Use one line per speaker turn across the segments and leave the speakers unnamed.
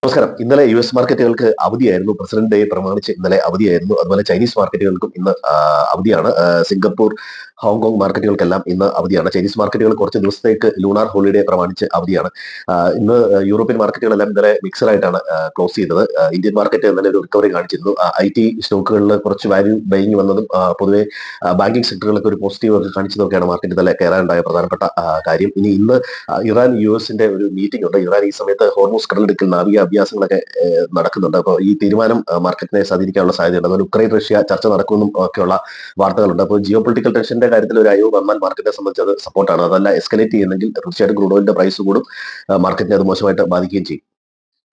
നമസ്കാരം. ഇന്നലെ US മാർക്കറ്റുകൾക്ക് അവധിയായിരുന്നു. President day പ്രമാണിച്ച് ഇന്നലെ അവധിയായിരുന്നു. അതുപോലെ ചൈനീസ് മാർക്കറ്റുകൾക്കും ഇന്ന് അവധിയാണ്. സിംഗപ്പൂർ, ഹോങ്കോങ് മാർക്കറ്റുകൾക്കെല്ലാം ഇന്ന് അവധിയാണ്. ചൈനീസ് മാർക്കറ്റുകൾ കുറച്ച് ദിവസത്തേക്ക് ലൂണാർ ഹോളിഡേ പ്രമാണിച്ച് അവധിയാണ്. ഇന്ന് യൂറോപ്യൻ മാർക്കറ്റുകളെല്ലാം ഇന്നലെ മിക്സഡ് ആയിട്ടാണ് ക്ലോസ് ചെയ്തത്. ഇന്ത്യൻ മാർക്കറ്റ് ഇന്നലെ ഒരു റിക്കവറി കാണിച്ചിരുന്നു. IT സ്റ്റോക്കുകളിൽ കുറച്ച് വാല്യൂ ബൈയിങ് വന്നതും പൊതുവെ ബാങ്കിങ് സെക്ടറുകളൊക്കെ ഒരു പോസിറ്റീവ് ഒക്കെ കാണിച്ചതൊക്കെയാണ് മാർക്കറ്റ് ഇന്നലെ കയറാനുണ്ടായ പ്രധാനപ്പെട്ട കാര്യം. ഇന്ന് ഇറാൻ US-ന്റെ ഒരു മീറ്റിംഗ് ഉണ്ട്. ഇറാൻ ഈ സമയത്ത് ഹോർമൂസ് കടലിടുക്കിൽ നാവിക അഭ്യാസങ്ങളൊക്കെ നടക്കുന്നുണ്ട്. അപ്പോൾ ഈ തീരുമാനം മാർക്കറ്റിനെ സ്വാധീനിക്കാനുള്ള സാധ്യതയുണ്ട്. അതുപോലെ ഉക്രൈൻ റഷ്യ ചർച്ച നടക്കുമെന്നും ഒക്കെയുള്ള വാർത്തകളുണ്ട്. അപ്പോൾ ജിയോ പൊളിറ്റിക്കൽ ടെൻഷന്റെ കാര്യത്തിൽ ഒരു അയവ് വന്നാൽ മാർക്കറ്റിനെ സംബന്ധിച്ച് അത് സപ്പോർട്ടാണ്. അതല്ല എസ്കലേറ്റ് ചെയ്യുന്നെങ്കിൽ തീർച്ചയായിട്ടും ക്രൂഡ് ഓയിലിന്റെ പ്രൈസ് കൂടും, മാർക്കറ്റിനെ അത് മോശമായിട്ട് ബാധിക്കുകയും ചെയ്യും.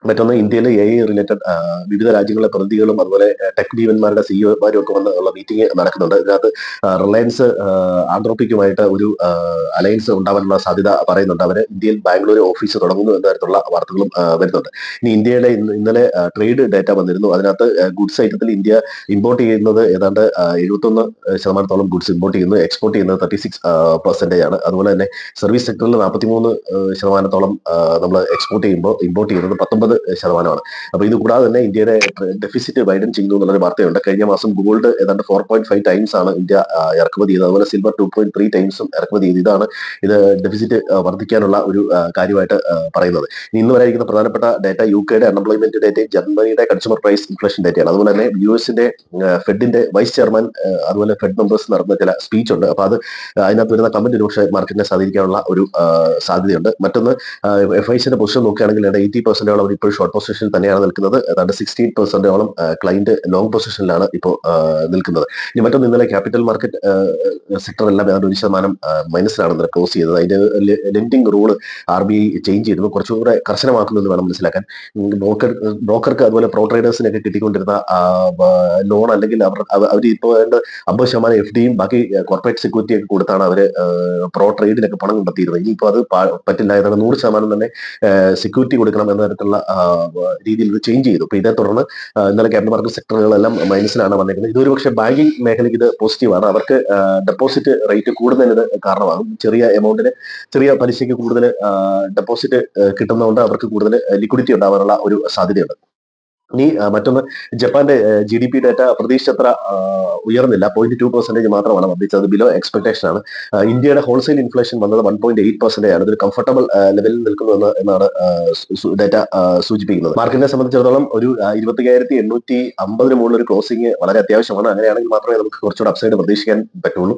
മറ്റൊന്ന്, ഇന്ത്യയിലെ AI റിലേറ്റഡ് വിവിധ രാജ്യങ്ങളിലെ പ്രതിനിധികളും അതുപോലെ ടെക് ഭീമന്മാരുടെ സിഇഒമാരും ഒക്കെ വന്ന് ഉള്ള മീറ്റിംഗ് നടക്കുന്നുണ്ട്. ഇതിനകത്ത് റിലയൻസ് ആന്ത്രോപ്പിക്കുമായിട്ട് ഒരു അലയൻസ് ഉണ്ടാവാനുള്ള സാധ്യത പറയുന്നുണ്ട്. അവര് ഇന്ത്യയിൽ ബാംഗ്ലൂർ ഓഫീസ് തുടങ്ങുന്നു എന്ന തരത്തിലുള്ള വാർത്തകളും വരുന്നുണ്ട്. ഇനി ഇന്ത്യയുടെ ഇന്നലെ ട്രേഡ് ഡേറ്റ വന്നിരുന്നു. അതിനകത്ത് ഗുഡ്സ് ഐറ്റത്തിൽ ഇന്ത്യ ഇമ്പോർട്ട് ചെയ്യുന്നത് ഏതാണ്ട് 71% ഗുഡ്സ് ഇമ്പോർട്ട് ചെയ്യുന്നു. എക്സ്പോർട്ട് ചെയ്യുന്നത് 36% ആണ്. അതുപോലെ തന്നെ സർവീസ് സെക്ടറിൽ 43% നമ്മൾ എക്സ്പോർട്ട് ചെയ്യുമ്പോൾ ഇമ്പോർട്ട് ചെയ്യുന്നത് 19%. അപ്പൊ ഇത് കൂടാതെ തന്നെ ഇന്ത്യയുടെ ഡെഫിസിറ്റ് വൈഡൻ ചെയ്യുന്നു എന്നുള്ളൊരു വാർത്തയുണ്ട്. കഴിഞ്ഞ മാസം ഗോൾഡ് ഏതാണ്ട് 4.5 ടൈംസ് ആണ് ഇന്ത്യ ഇറക്കുമതി ചെയ്തത്. അതുപോലെ സിൽവർ 2.3 ടൈംസും ഇറക്കുമതി ചെയ്ത്. ഇതാണ് ഇത് ഡെഫിസിറ്റ് വർദ്ധിക്കാനുള്ള ഒരു കാര്യമായിട്ട് പറയുന്നത്. ഇന്ന് വരായിരിക്കുന്ന പ്രധാനപ്പെട്ട ഡേറ്റ UK-യുടെ അൺഎംപ്ലോയ്മെന്റ് ഡേറ്റയും ജർമ്മനിയുടെ കൺസ്യൂമർ പ്രൈസ് ഇൻഫ്ലേഷൻ ഡേറ്റയാണ്. അതുപോലെ തന്നെ US-ന്റെ ഫെഡിന്റെ വൈസ് ചെയർമാൻ അതുപോലെ ഫെഡ് മെമ്പേഴ്സ് നടന്ന ചില സ്പീച്ച് ഉണ്ട്. അപ്പൊ അത് അതിനകത്ത് വരുന്ന കമന്റ് ഒരുപക്ഷെ മാർക്കറ്റിനെ സ്വാധീനിക്കാനുള്ള ഒരു സാധ്യതയുണ്ട്. മറ്റൊന്ന്, FIs-ന്റെ പൊസിഷൻ നോക്കുകയാണെങ്കിൽ 80% അവർ ഇപ്പോൾ ഷോർട്ട് പൊസിഷനിൽ തന്നെയാണ് നിൽക്കുന്നത്. ഏതാണ്ട് 16% ക്ലൈന്റ് ലോങ് പൊസിഷനിലാണ് ഇപ്പോൾ നിൽക്കുന്നത്. ഇനി മറ്റൊന്ന്, ഇന്നലെ ക്യാപിറ്റൽ മാർക്കറ്റ് സെക്ടർ എല്ലാം ഏതാണ്ട് 1% മൈനസിലാണ് ഇന്നലെ ക്ലോസ് ചെയ്തത്. അതിന്റെ ലെൻഡിങ് റൂള് RBI ചേഞ്ച് ചെയ്തിരുന്നു, കുറച്ചുകൂടെ കർശനമാക്കുമെന്ന് വേണം മനസ്സിലാക്കാൻ. ബ്രോക്കർക്ക് അതുപോലെ പ്രോ ട്രേഡേഴ്സിനൊക്കെ കിട്ടിക്കൊണ്ടിരുന്ന ലോൺ അല്ലെങ്കിൽ അവർ ഇപ്പോൾ 50% FD-യും ബാക്കി കോർപ്പറേറ്റ് സെക്യൂരിറ്റി ഒക്കെ കൊടുത്താണ് അവര് പ്രോ ട്രേഡിനൊക്കെ പണം കണ്ടെത്തിയിരുന്നത്. ഇനിയിപ്പോൾ അത് പറ്റില്ല. ഏതാണ്ട് 100% തന്നെ സെക്യൂരിറ്റി കൊടുക്കണം എന്ന തരത്തിലുള്ള രീതിയിൽ ഇത് ചേഞ്ച് ചെയ്തു. അപ്പൊ ഇതേ തുടർന്ന് ഇന്നലെ ക്യാപിറ്റൽ മാർക്കറ്റ് സെക്ടറുകളെല്ലാം മൈനസിലാണ് വന്നിരിക്കുന്നത്. ഇതൊരു പക്ഷേ ബാങ്കിങ് മേഖലയ്ക്ക് ഇത് പോസിറ്റീവാണ്. അവർക്ക് ഡെപ്പോസിറ്റ് റേറ്റ് കൂടുതൽ ഇത് കാരണമാകും. ചെറിയ എമൗണ്ടിന് ചെറിയ പലിശയ്ക്ക് കൂടുതൽ ഡെപ്പോസിറ്റ് കിട്ടുന്നതുകൊണ്ട് അവർക്ക് കൂടുതൽ ലിക്വിഡിറ്റി ഉണ്ടാവാനുള്ള ഒരു സാധ്യതയുണ്ട്. ഇനി മറ്റൊന്ന്, ജപ്പാന്റെ GDP ഡാറ്റ പ്രതീക്ഷിച്ചത്ര ഉയർന്നില്ല. 0.2% മാത്രമാണ് വർദ്ധിച്ചത്. ബിലോ എക്സ്പെക്ടേഷൻ ആണ്. ഇന്ത്യയുടെ ഹോൾസെയിൽ ഇൻഫ്ലേഷൻ വന്നത് 1.8% ആണ്. ഇതൊരു കംഫർട്ടബിൾ ലെവലിൽ നിൽക്കുന്നു എന്നാണ് ഡാറ്റ സൂചിപ്പിക്കുന്നത്. മാർക്കറ്റിനെ സംബന്ധിച്ചിടത്തോളം ഒരു 25,850 മുകളിൽ ഒരു ക്ലോസിംഗ് വളരെ അത്യാവശ്യമാണ്. അങ്ങനെയാണെങ്കിൽ മാത്രമേ നമുക്ക് കുറച്ചുകൂടെ അപ്സൈഡ് പ്രതീക്ഷിക്കാൻ പറ്റുള്ളൂ.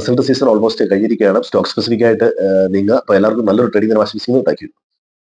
റിസൾട്ട് സീസൺ ഓൾമോസ്റ്റ് കഴിഞ്ഞിരിക്കുകയാണ്. സ്റ്റോക്ക് സ്പെസിഫിക് ആയിട്ട് നീങ്ങുക. അപ്പോൾ എല്ലാവർക്കും നല്ലൊരു ട്രേഡിംഗ് ദിനം ആശംസിക്കുന്നു. Thank you.